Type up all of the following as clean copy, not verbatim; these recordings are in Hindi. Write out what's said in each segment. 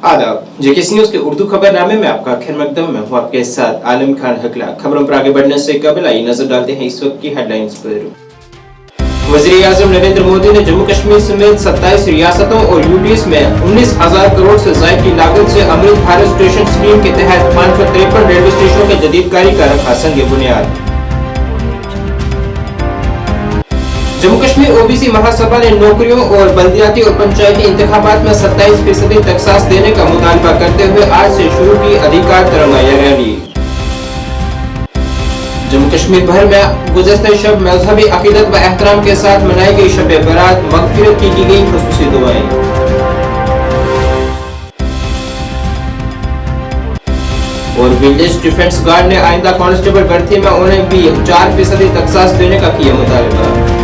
आदाब, जेकेसी न्यूज के उर्दू खबरनामे में आपका खैर मकदम। मैं हूं आपके साथ आलम खान हकला। खबरों पर आगे बढ़ने से कबल आइए नजर डालते हैं इस वक्त की हेडलाइंस पर। वज़ीर-ए-आज़म नरेंद्र मोदी ने जम्मू कश्मीर समेत 27 रियासतों और यूटीज में 19,000 करोड़ से ज्यादा की लागत से अमृत भारत स्टेशन स्कीम के तहत 553 रेलवे स्टेशनों की जदीदकारी का रखा संग बुनियाद। जम्मू कश्मीर ओबीसी महासभा ने नौकरियों और बल्दियाती और पंचायती इंतखाबात में 27% तखसास देने का मुतालबा करते हुए आज से शुरू की अधिकार तिरंगा रैली। जम्मू कश्मीर भर में गुज़श्ता शब मजहबी अकीदत व एहतराम के साथ मनाई गई शब बरात, मगफिरत की गई खुसूसी दुआएं। और विलेज डिफेंस गार्ड ने आइंदा कांस्टेबल भर्ती में उन्हें भी 4% तखसास देने का किया मुतालबा।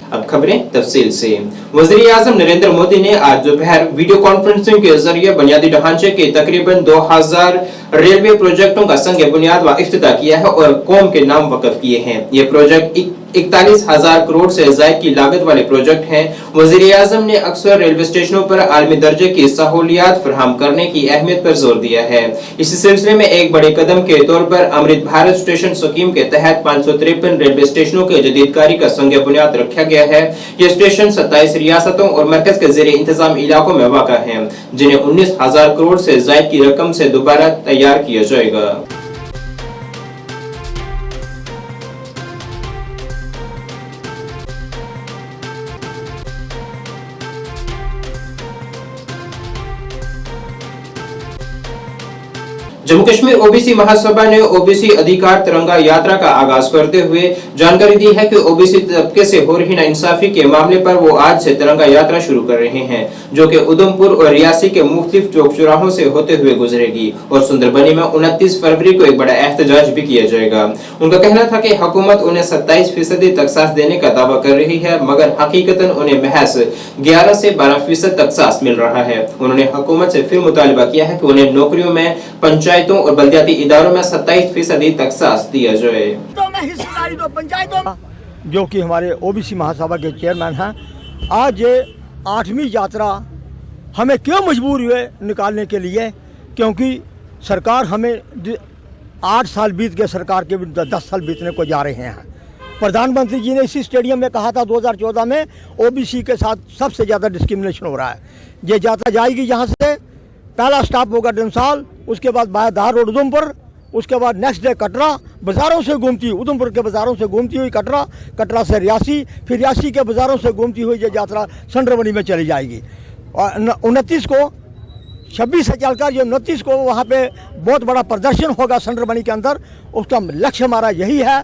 अब खबरें तफसील से। वज़ीर-ए-आज़म नरेंद्र मोदी ने आज दोपहर वीडियो कॉन्फ्रेंसिंग के जरिए बुनियादी ढांचे के तकरीबन 2000 रेलवे प्रोजेक्टों का संग बुनियाद व इफ्तिताह किया है और कौम के नाम वक़्फ़ किए हैं। ये प्रोजेक्ट 41,000 करोड़ से ज़ायद की लागत वाले प्रोजेक्ट हैं। वज़ीर-ए-आज़म ने अक्सर रेलवे स्टेशनों पर आलमी दर्जे की सहूलियात फराहम करने की अहमियत पर जोर दिया है। इसी सिलसिले में एक बड़े कदम के तौर पर अमृत भारत स्टेशन स्कीम के तहत 553 रेलवे स्टेशनों के जदीदकारी का संग बुनियाद रखा गया है। ये स्टेशन 27 रियासतों और मरकज के ज़ेरे इंतजाम इलाकों में वाक़ा हैं, जिन्हें 19,000 करोड़ से ज़ायद की रकम से दोबारा तैयार किया जाएगा। जम्मू कश्मीर ओबीसी महासभा ने ओबीसी अधिकार तिरंगा यात्रा का आगाज करते हुए जानकारी दी है कि ओबीसी तबके से हो रही नाइंसाफी के मामले पर वो आज से तिरंगा यात्रा शुरू कर रहे हैं, जो कि उधमपुर और रियासी के मुख्तलिफ चौक चौराहों से होते हुए गुजरेगी और सुंदरबनी में 29 फरवरी को एक बड़ा एहतजाज भी किया जाएगा। उनका कहना था कि हुकूमत उन्हें 27% तखसास देने का दावा कर रही है, मगर हकीकतन उन्हें महज 11 से 12% तखसास मिल रहा है। उन्होंने हुकूमत से फिर मुतालबा किया है कि उन्हें नौकरियों में, पंचायतों और बल्दियाती इदारों में 27% तखसास दिया जाए। तो मैं हिस्सेदारी दो पंचायतों, जो कि हमारे ओबीसी महासभा के चेयरमैन हैं। आज ये 8वीं यात्रा हमें क्यों मजबूर हुए निकालने के लिए, क्योंकि सरकार हमें 8 साल बीत गए, सरकार के 10 साल बीतने को जा रहे हैं। प्रधानमंत्री जी ने इसी स्टेडियम में कहा था 2014 में ओबीसी के साथ सबसे ज़्यादा डिस्क्रिमिनेशन हो रहा है। ये यात्रा जाएगी, यहाँ से पहला स्टॉप होगा डंसाल, उसके बाद बायधार रोड उधमपुर, उसके बाद नेक्स्ट डे कटरा, बाज़ारों से घूमती हुई उधमपुर के बाज़ारों से घूमती हुई कटरा, कटरा से रियासी, फिर रियासी के बाज़ारों से घूमती हुई ये यात्रा संडरबनी में चली जाएगी। और 29 को 26 से चलकर जो 29 को वहाँ पे बहुत बड़ा प्रदर्शन होगा संडरबनी के अंदर। उसका लक्ष्य हमारा यही है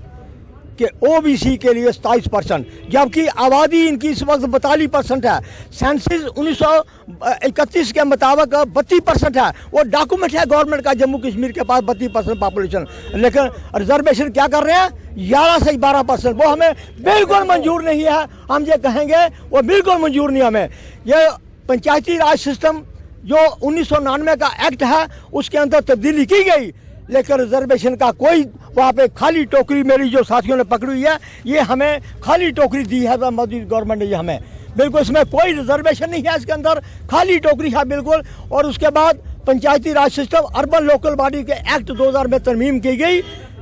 कि ओबीसी के लिए 27%, जबकि आबादी इनकी इस वक्त 42% है। सेंसस 1931 के मुताबिक 32% है। वो डॉक्यूमेंट है गवर्नमेंट का, जम्मू कश्मीर के पास 32% पॉपुलेशन, लेकिन रिजर्वेशन क्या कर रहे हैं 11 से 12%। वो हमें बिल्कुल मंजूर नहीं है। हम ये कहेंगे वो बिल्कुल मंजूर नहीं हमें। ये पंचायती राज सिस्टम जो 1999 का एक्ट है उसके अंदर तब्दीली की गई, लेकिन रिजर्वेशन का कोई वहाँ पे खाली टोकरी मेरी जो साथियों ने पकड़ी हुई है, ये हमें खाली टोकरी दी है मोदी गवर्नमेंट ने। ये हमें बिल्कुल इसमें कोई रिजर्वेशन नहीं है, इसके अंदर खाली टोकरी है बिल्कुल। और उसके बाद पंचायती राज सिस्टम अर्बन लोकल बॉडी के एक्ट 2000 में तरमीम की गई,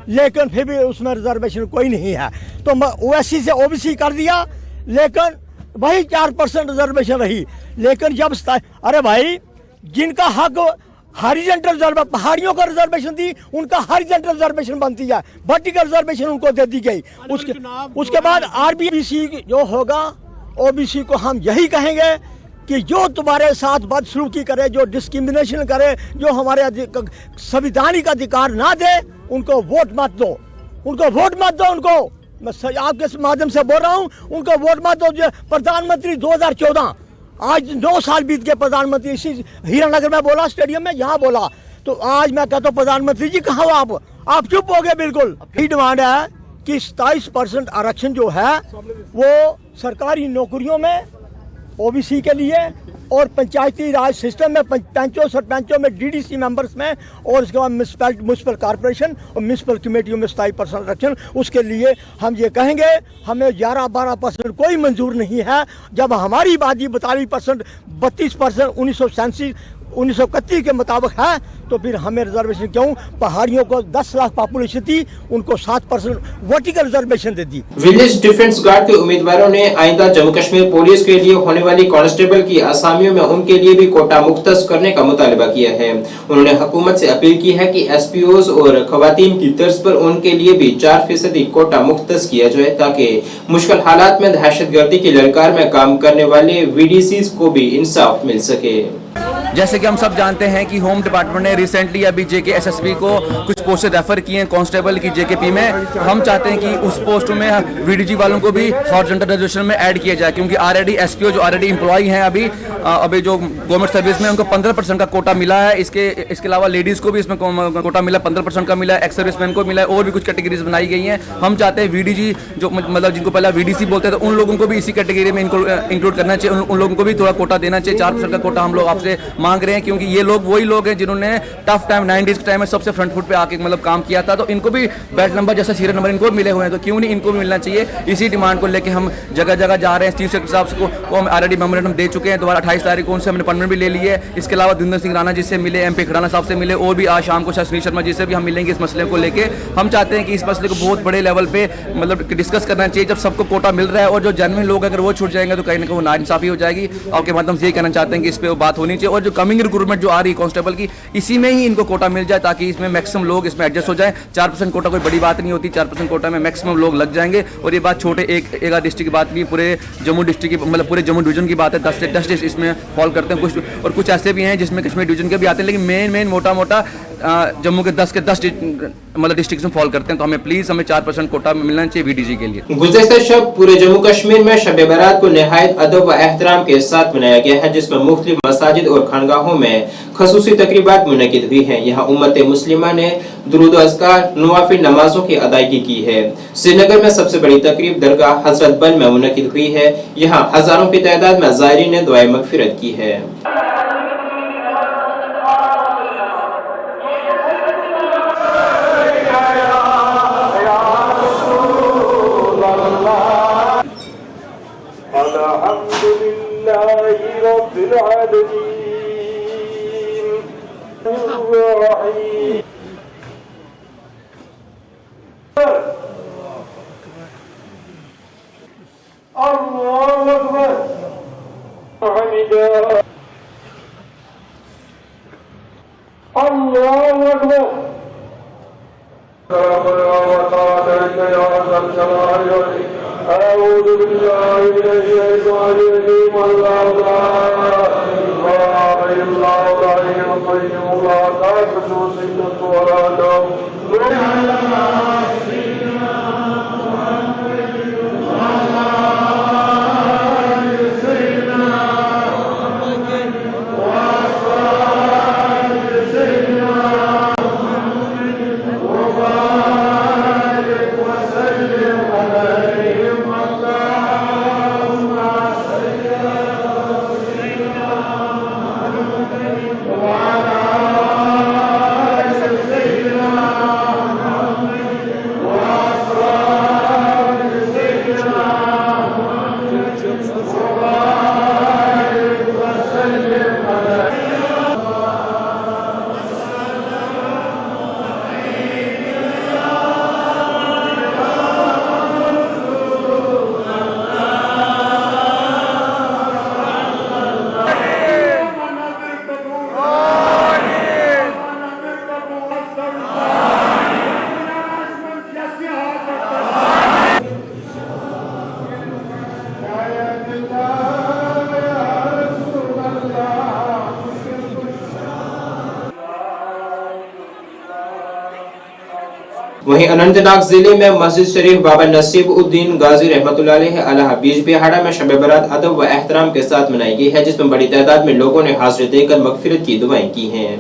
लेकिन फिर भी उसमें रिजर्वेशन कोई नहीं है। तो ओएससी से ओबीसी कर दिया, लेकिन वही 4% रिजर्वेशन रही। लेकिन जब अरे भाई, जिनका हक हॉरिजॉन्टल रिजर्व, पहाड़ियों का रिजर्वेशन दी, उनका हॉरिजॉन्टल रिजर्वेशन बनती है, वर्टिकल रिजर्वेशन उनको दे दी गई। उसके बाद आरबीसी जो होगा, ओबीसी को हम यही कहेंगे कि जो तुम्हारे साथ बदसलूकी करे, जो डिस्क्रिमिनेशन करे, जो हमारे संवैधानिक अधिकार ना दे, उनको वोट मत दो, उनको वोट मत दो। उनको मैं आपके माध्यम से बोल रहा हूँ, उनको वोट मत दो। जो प्रधानमंत्री 2014, आज 9 साल बीत गए, प्रधानमंत्री इसी हीरानगर में बोला, स्टेडियम में यहाँ बोला। तो आज मैं कहता हूँ प्रधानमंत्री जी कहाँ हो आप चुप हो गए बिल्कुल। यही डिमांड है कि 27% आरक्षण जो है वो सरकारी नौकरियों में ओबीसी के लिए, और पंचायती राज सिस्टम में पंचों सरपंचों में डीडीसी मेंबर्स में और उसके बाद म्यूनसिपल कॉर्पोरेशन और म्यूनसिपल कमेटियों में 27% आरक्षण। उसके लिए हम ये कहेंगे हमें 11-12% कोई मंजूर नहीं है। जब हमारी आबादी 42%, 32% 1931 के मुताबिक है तो फिर हमें रिजर्वेशन क्यों? पहाड़ियों को 10 लाख पॉपुलेशन थी, उनको 7% वर्टिकल रिजर्वेशन दे दी। विलेज डिफेंस गार्ड के उम्मीदवारों ने आइंदा जम्मू कश्मीर पुलिस के लिए होने वाली कांस्टेबल की असामियों में उनके लिए भी कोटा मुख्तस करने का मुतालबा किया है। उन्होंने हुकूमत से अपील की है कि एसपीओज और खवातीन की तर्ज पर उनके लिए भी 4% कोटा मुख्तस किया जाए ताकि मुश्किल हालात में दहशतगर्दी की ललकार में काम करने वाले वीडीसीज को भी इंसाफ मिल सके। जैसे कि हम सब जानते हैं कि होम डिपार्टमेंट ने रिसेंटली अभी जेके एसएसपी को कुछ पोस्ट रेफर किए हैं कांस्टेबल की जेकेपी में। हम चाहते हैं कि उस पोस्ट में वीडीजी वालों को भी हॉरिजॉन्टल रिजर्वेशन में ऐड किया जाए, क्योंकि ऑलरेडी एसपीओ जो ऑलरेडी एम्प्लॉय हैं अभी जो गवर्नमेंट सर्विस में उनको 15% का कोटा मिला है। इसके अलावा लेडीज़ को भी इसमें कोटा मिला, 15% का मिला है, एक्स सर्विसमैन को मिला है, और भी कुछ कैटेगरीज बनाई गई हैं। हम चाहते हैं वीडीजी जो मतलब जिनको पहले वीडीसी बोलते हैं तो उन लोगों को भी इसी कैटेगरी में इंक्लूड करना चाहिए, उन लोगों को भी थोड़ा कोटा देना चाहिए। 4% का कोटा हम लोग आपसे मांग रहे हैं, क्योंकि ये लोग वही लोग हैं जिन्होंने टफ टाइम 90s के टाइम में सबसे फ्रंट फुट पे आके मतलब काम किया था, तो इनको भी बैच नंबर जैसा सीरियल नंबर इनको मिले हुए हैं, तो क्यों नहीं इनको भी मिलना चाहिए। इसी डिमांड को लेके हम जगह जगह जा रहे हैं। चीफ सेक्रेटरी साहब को हम ऑलरेडी मेमोरेंडम दे चुके हैं, दोबारा 28 तारीख को उनसे हमने अपॉइंटमेंट भी ले ली है। इसके अलावा दुंदर सिंह राणा जी से मिले, MP खड़ाना साहब से मिले, और भी आज शाम को सुनील शर्मा जी से भी हम मिलेंगे इस मसले को लेके। हम चाहते हैं कि इस मसले को बहुत बड़े लेवल पे मतलब डिस्कस करना चाहिए। जब सबको कोटा मिल रहा है और जो जेन्युइन लोग अगर वो छूट जाएंगे तो कहीं ना कहीं नाइंसाफी हो जाएगी। आपके माध्यम से ये कहना चाहते हैं कि इस पे बात होनी चाहिए, और जो कमिंग रिक्रूटमेंट जो आ रही है कांस्टेबल की, इसी में ही इनको कोटा मिल जाए ताकि इसमें मैक्सिमम लोग इसमें एडजस्ट हो जाए। 4% कोटा कोई बड़ी बात नहीं होती, 4% कोटा में मैक्सिमम लोग लग जाएंगे। और ये बात छोटे एक डिस्ट्रिक्ट की बात नहीं, पूरे जम्मू डिस्ट्रिक्ट की मतलब पूरे जम्मू डिवीजन की बात है। 10 से 10 इसमें फॉल करते हैं कुछ, और कुछ ऐसे भी हैं जिसमें कश्मीर डिवीजन के भी आते हैं, लेकिन मेन मोटा जम्मू के 10 मतलब डिस्ट्रिक्ट में फॉल करते हैं। तो हमें प्लीज 4% कोटा मिलना चाहिए वीडीजी के लिए। गुज़िश्ता शब पूरे जम्मू कश्मीर में शब बारात को निहायत अदब व एहतराम के साथ मनाया गया है, जिसमें मुख्तलिफ मसाजिद और खानगाहों में खसूसी तकरीबात मुनक़िद हुई हैं। यहाँ उम्मत मुस्लिमा ने दुरूद अज़कार नवाफिल नमाजों की अदायगी की है। श्रीनगर में सबसे बड़ी तकरीब दरगाह हजरत बल में मुनक़िद हुई है। यहाँ हजारों की तादाद में ज़ायरीन ने दुआए मग़फ़िरत की है। वहीं अनंतनाग जिले में मस्जिद शरीफ बाबा नसीब उद्दीन गाजी रहमतुल्लाह अलैह अलाहा बीज बिहाड़ा में शब बारात अदब व एहतराम के साथ मनाई गई है, जिसमें बड़ी तादाद में लोगों ने हाजिर देकर मगफिरत की दुआएं की हैं।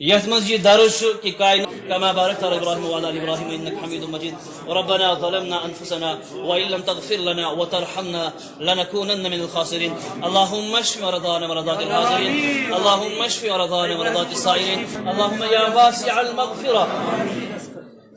यह मस्जिद दारुश की कायन कमा बारकत अला इब्राहिम व अला आलि इब्राहिम इन्नका हमीदुम मजीद रब्बना ज़लमना अनफुसना व इन लम तग़फिर लना व तरहमना लनकूनन्न मिनल खासिरीन अल्लाहुम्मा अश्फि मरदाना मरदातिल हाज़िरीन अल्लाहुम्मा अश्फि मरदाना मरदातिस साइरीन अल्लाहुम्मा या वासिअल मग़फ़िरा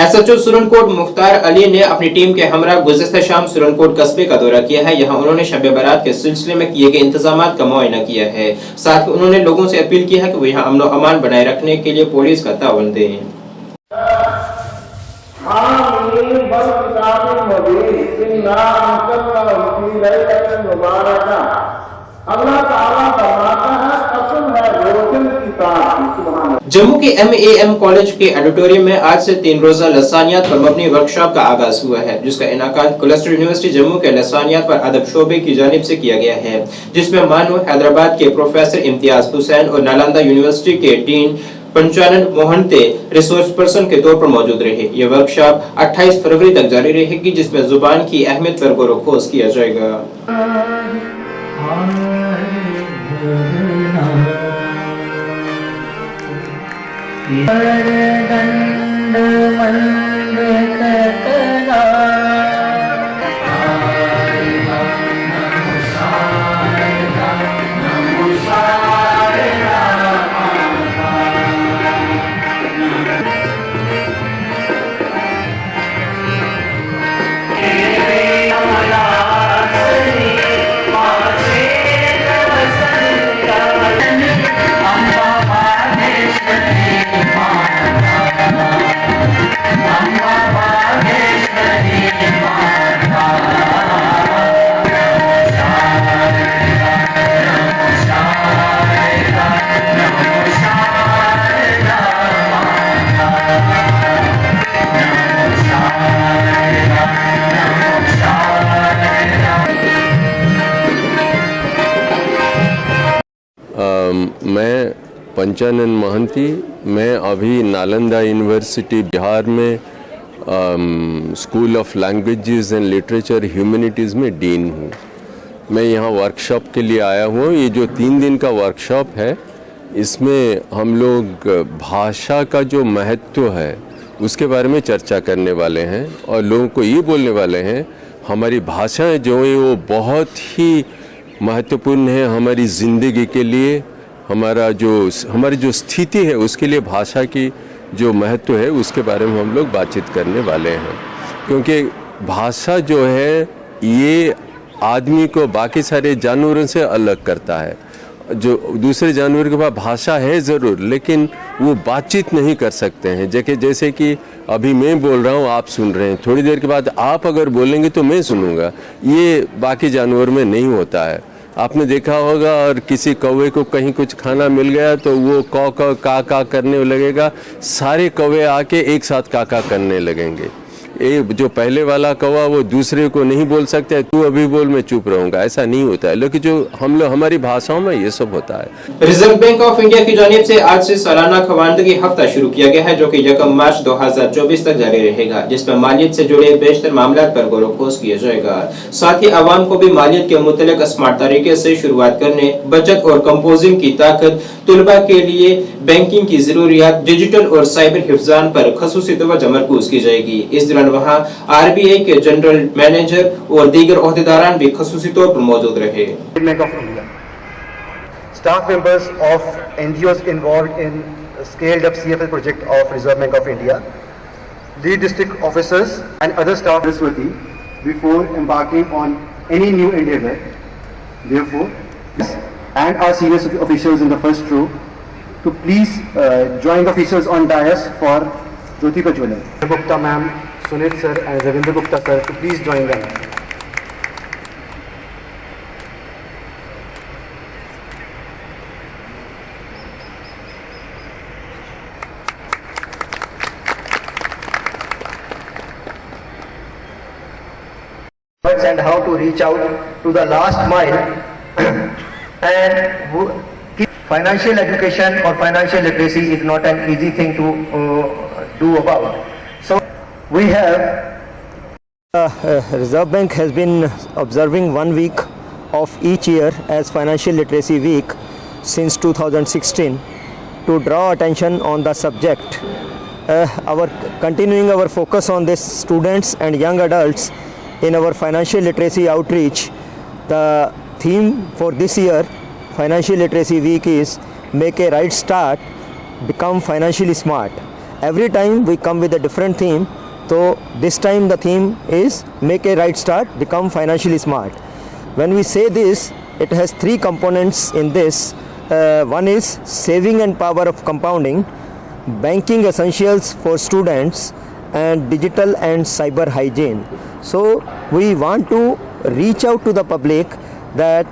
एसएचओ सुरनकोट मुख्तार अली ने अपनी टीम के हमरा गुज़िश्ता शाम सुरनकोट कस्बे का दौरा किया है। यहाँ उन्होंने शब बारात के सिलसिले में किए गए इंतजामात का मुआयना किया है। साथ ही उन्होंने लोगों से अपील की है कि वो यहाँ अमन और अमान बनाए रखने के लिए पुलिस का ताउन दें। जम्मू के एमएएम कॉलेज के ऑडिटोरियम में आज से 3 रोजा लसानियात पर मबनी वर्कशॉप का आगाज हुआ है, जिसका इनाकाद क्लस्टर यूनिवर्सिटी जम्मू के लसानियात पर अदब शोबे की जानिब से किया गया है, जिसमें मानो हैदराबाद के प्रोफेसर इम्तियाज हुसैन और नालंदा यूनिवर्सिटी के dean Panchanan Mohanty resource person के तौर पर मौजूद रहे। ये वर्कशॉप 28 फरवरी तक जारी रहेगी, जिसमें जुबान की अहमियत पर गौर-व-खोज किया जाएगा। मैं पंचानन महंती, मैं अभी नालंदा यूनिवर्सिटी बिहार में school of languages and literature humanities में डीन हूँ। मैं यहाँ वर्कशॉप के लिए आया हूँ। ये जो 3 दिन का वर्कशॉप है, इसमें हम लोग भाषा का जो महत्व है उसके बारे में चर्चा करने वाले हैं और लोगों को ये बोलने वाले हैं हमारी भाषाएं जो है वो बहुत ही महत्वपूर्ण है हमारी ज़िंदगी के लिए। हमारी जो स्थिति है उसके लिए भाषा की जो महत्व है उसके बारे में हम लोग बातचीत करने वाले हैं, क्योंकि भाषा जो है ये आदमी को बाकी सारे जानवरों से अलग करता है। जो दूसरे जानवर के पास भाषा है ज़रूर, लेकिन वो बातचीत नहीं कर सकते हैं। जैसे कि अभी मैं बोल रहा हूँ, आप सुन रहे हैं, थोड़ी देर के बाद आप अगर बोलेंगे तो मैं सुनूंगा। ये बाकी जानवर में नहीं होता है। आपने देखा होगा, और किसी कौवे को कहीं कुछ खाना मिल गया तो वो कौ का करने लगेगा, सारे कौवे आके एक साथ का करने लगेंगे। ये जो पहले वाला कौवा वो दूसरे को नहीं बोल सकते, तू अभी बोल मैं चुप रहूंगा, ऐसा नहीं होता है। लेकिन जो हम लोग हमारी भाषाओं में ये सब होता है। रिजर्व बैंक ऑफ इंडिया की जानिब से आज से सालाना खवानदगी हफ्ता शुरू किया गया है, जो कि 1 मार्च 2024 तक जारी रहेगा, जिसमें मालियत से जुड़े बेशतर मामलों पर गौर-व-खोज किया जाएगा। साथ ही आवाम को भी मालियत के मुतल्लिक स्मार्ट तरीके से शुरुआत करने, बचत और कंपोजिंग की ताकत, तुलबा के लिए बैंकिंग की जरूरियात, डिजिटल और साइबर हिफ्जान पर खसूसी तवज्जो मरकूज की जाएगी। इस दौरान वहाँ आरबीआई के जनरल मैनेजर और दीगर ओहदेदारान भी खसूसी तौर पर मौजूद रहे। Staff members of NGOs involved in scaled up CFL project of Reserve Bank of India, lead district officers and other staff before embarking on any new endeavor. Therefore, and our senior officials in the first row to please join the officials on dais for Jyoti ko chune. Gupta ma'am, Sunit sir and Ravindra Gupta sir to please join them. And how to reach out to the last mile and financial education or financial literacy is not an easy thing to do about. So we have Reserve Bank has been observing 1 week of each year as Financial Literacy Week since 2016 to draw attention on the subject. Continuing our focus on this students and young adults in our financial literacy outreach, the theme for this year Financial Literacy Week is Make a Right Start, Become Financially Smart. Every time we come with a different theme, so this time the theme is Make a Right Start, Become Financially Smart. When we say this, it has 3 components in this. One is saving and power of compounding, banking essentials for students, and digital and cyber hygiene. So we want to reach out to the public that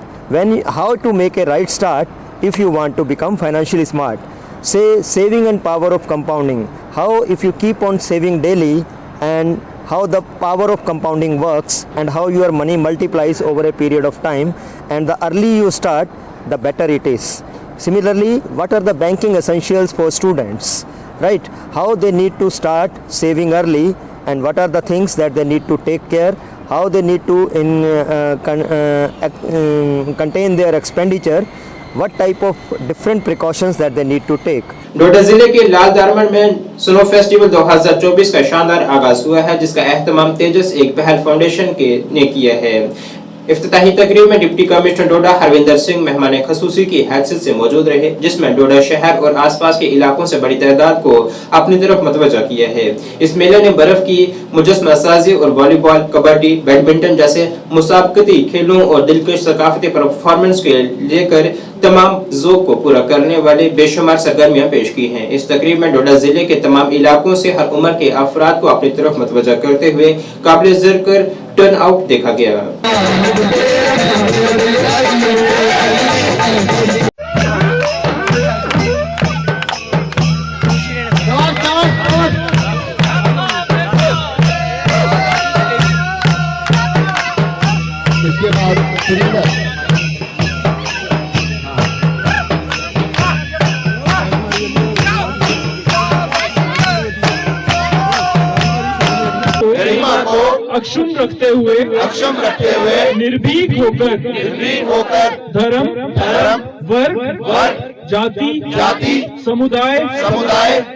how to make a right start if you want to become financially smart. Say saving and power of compounding. How if you keep on saving daily and how the power of compounding works and how your money multiplies over a period of time, and the early you start, the better it is. Similarly, what are the banking essentials for students? Right, how they need to start saving early and what are the things that they need to take care, how they need to contain their expenditure, what type of different precautions that they need to take. डोडा जिले के लाल दारमन में स्नो फेस्टिवल 2024 का शानदार आगाज हुआ है, जिसका एहतमाम तेजस एक पहल फाउंडेशन ने किया है। इफ्तिताही तकरीब में डिप्टी कमिश्नर डोडा हरविंदर सिंह मेहमान खसूसी की हैसियत से मौजूद रहे, जिसमें डोडा शहर और आसपास के इलाकों से बड़ी तादाद को अपनी तरफ मुतवज्जह किया है। इस मेले ने बर्फ की मुजस्समा साजी और वॉलीबॉल, कबड्डी, बैडमिंटन जैसे मुसाबकती खेलों और दिलकश सकाफती परफॉर्मेंस के लेकर तमाम ज़ौक़ को पूरा करने वाले बेशुमार सरगर्मियां पेश की हैं। इस तकरीब में डोडा जिले के तमाम इलाकों से हर उम्र के अफराद को अपनी तरफ मुतवज्जह करते हुए काबिल ज़िक्र टर्न आउट देखा गया। अक्षुम रखते हुए निर्भीक होकर धर्म वर्ग जाति समुदाय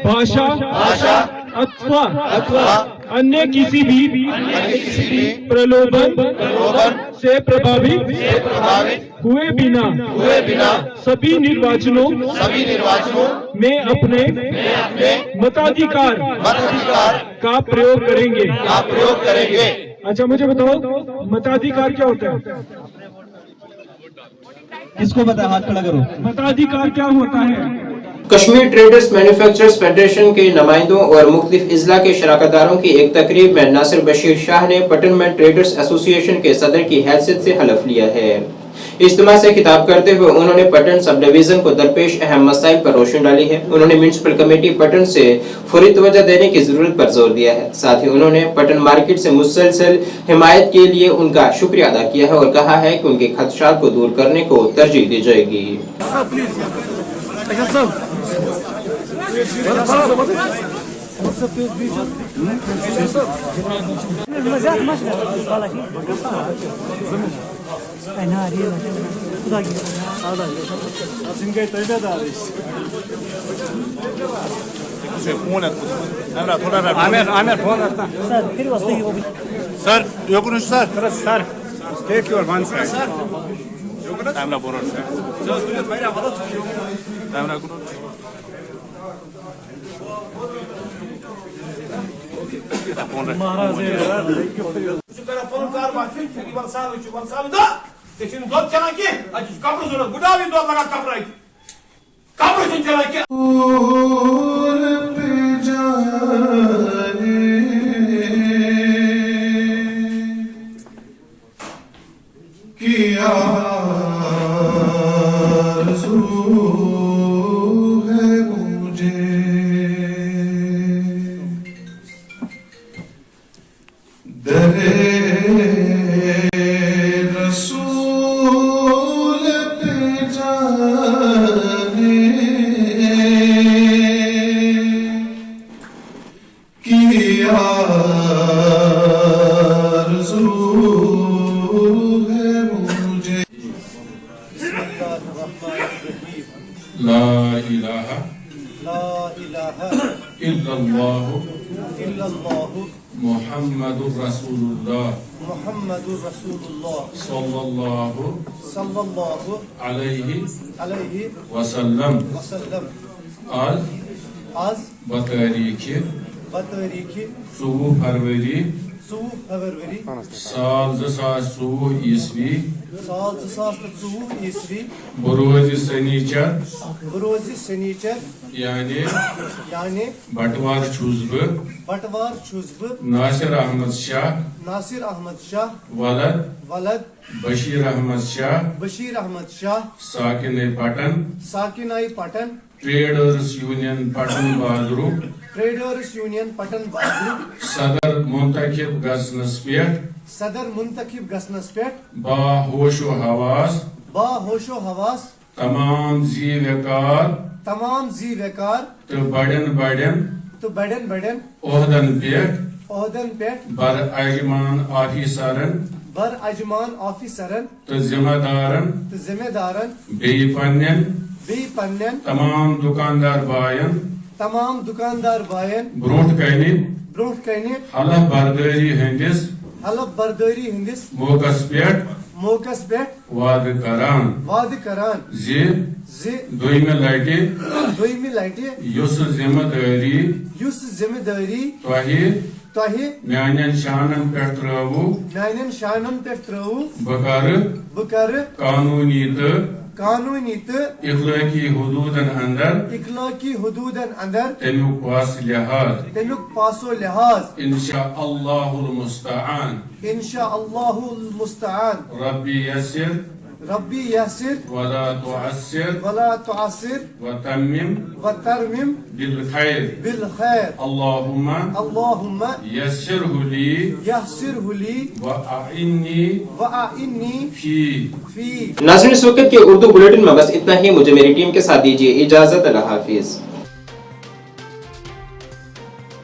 भाषा अथवा अन्य किसी भी प्रलोभन से प्रभावित हुए बिना सभी निर्वाचनों में अपने मताधिकार का प्रयोग करेंगे। अच्छा, मुझे बताओ मताधिकार क्या होता है? किसको पता है? हाथ खड़ा करो। मताधिकार क्या होता है? कश्मीर ट्रेडर्स मैन्युफैक्चरर्स फेडरेशन के नुमाइंदों और मुख्तलिफ इजला के शराकतदारों की एक तकरीब में नासिर बशीर शाह ने पटन में ट्रेडर्स एसोसिएशन के सदर की हैसियत से हलफ लिया है। इज्तिमा से खिताब करते हुए उन्होंने पटन सब डिवीजन को दरपेश अहम मसाइल पर रोशनी डाली है। उन्होंने म्युनिसिपल कमेटी पटन से फौरी तवज्जो देने की जरूरत पर जोर दिया है। साथ ही उन्होंने पटन मार्केट से मुसलसल हिमायत के लिए उनका शुक्रिया अदा किया है और कहा है कि उनके खदशात को दूर करने को तरजीह दी जाएगी। Sir, you can sir. Sir, take your one side. I'm not borrowed, sir. I'm not good. Kapı इलाहा ला इलाहा इल्लल्लाह इल्लल्लाह मुहम्मदुर रसूलुल्लाह मुहम्मदुर रसूलुल्लाह सल्लल्लाहु अलैहि वसल्लम वसल्लम आज बतारीख बतारीख 4 फरवरी 4 फरवरी साल 2024 ईस्वी साल 2024 ईस्वी बरोज सनीचर यानी बटवार छुस बह नासिर अहमद शाह वलद बशीर अहमद शाह साकिनाई पटन ट्रेडर्स यूनियन पटन बहादुर सदर मुंतखिब गसनस पे बाहोशो हवास तमाम जी वकार तो बड़न ओहदन पे बर अजमान ऑफिसरन तो जिम्मेदारन बेई पन्नन तमाम दुकानदार बायन ब्रोट कने हलफ बर्दारी हंदिस मौकस पे वाद करान जे दोइमे लटे युस जिम्मेदारी तोहे म्यानन शानन पे त्रवु बकर कानूनी तो इखलाकी हुदूदन अंदर तमियुक पासो लिहाज इंशा अल्लाहुल मुस्तआन रब्बी यसिर वला तुअस्सिर वतरमिम बिल खैर अल्लाहुम्मा यस्सिरहु ली वअइन्नी फी नाज़रीन, इस वक्त के उर्दू बुलेटिन में बस इतना ही। मुझे मेरी टीम के साथ दीजिए इजाजत। अल्लाह हाफिज।